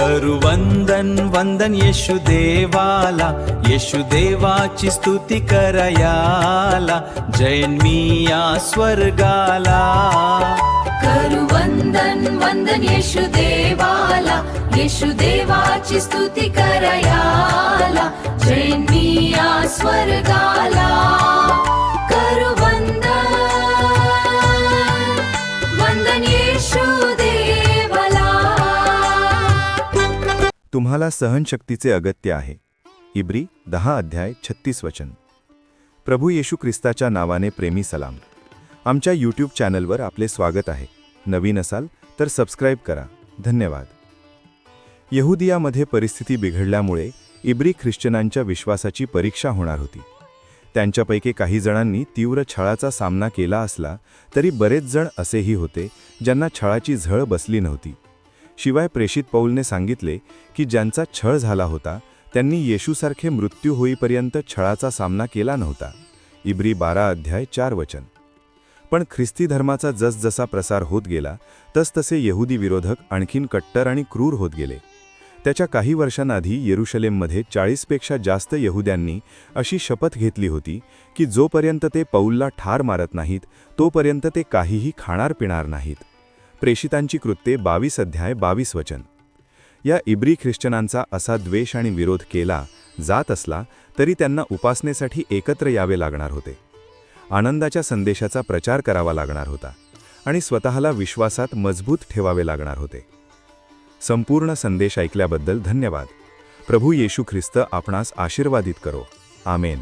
करू वंदन वंदन येशुदेवाला, येशुदेवाची स्तुती करायाला, जैन मी या स्वर्गाला. करू वंदन वंदन येशुदेवाला, येशुदेवाची स्तुती करायाला, जैन मी या स्वर्गाला. करू वंदन वंदन येशुदेवाला. तुम्हाला सहनशक्तीचे अगत्य आहे. इब्री 10 अध्याय 36 वचन. प्रभू येशू ख्रिस्ताच्या नावाने प्रेमी सलाम. आमच्या यूट्यूब चॅनलवर आपले स्वागत आहे. नवीन असाल तर सबस्क्राईब करा. धन्यवाद. यहुदियामध्ये परिस्थिती बिघडल्यामुळे इब्री ख्रिश्चनांच्या विश्वासाची परीक्षा होणार होती. त्यांच्यापैकी काही जणांनी तीव्र छळाचा सामना केला असला तरी बरेच जण असेही होते ज्यांना छळाची झळ बसली नव्हती. शिवाय प्रेषित पौलने सांगितले की ज्यांचा छळ झाला होता त्यांनी येशूसारखे मृत्यू होईपर्यंत छळाचा सामना केला नव्हता. इब्री 12 अध्याय 4 वचन. पण ख्रिस्ती धर्माचा जसजसा प्रसार होत गेला तसतसे यहुदी विरोधक आणखीन कट्टर आणि क्रूर होत गेले. त्याच्या काही वर्षांआधी येरुशलेममध्ये 40पेक्षा जास्त यहुद्यांनी अशी शपथ घेतली होती की जोपर्यंत ते पौलला ठार मारत नाहीत तोपर्यंत ते काहीही खाणार पिणार नाहीत. प्रेषितांची कृत्ये 22 अध्याय 22 वचन. या इब्री ख्रिश्चनांचा असा द्वेष आणि विरोध केला जात असला तरी त्यांना उपासनेसाठी एकत्र यावे लागणार होते. आनंदाच्या संदेशाचा प्रचार करावा लागणार होता आणि स्वतःला विश्वासात मजबूत ठेवावे लागणार होते. संपूर्ण संदेश ऐकल्याबद्दल धन्यवाद. प्रभू येशू ख्रिस्त आपणास आशीर्वादित करो. आमेन.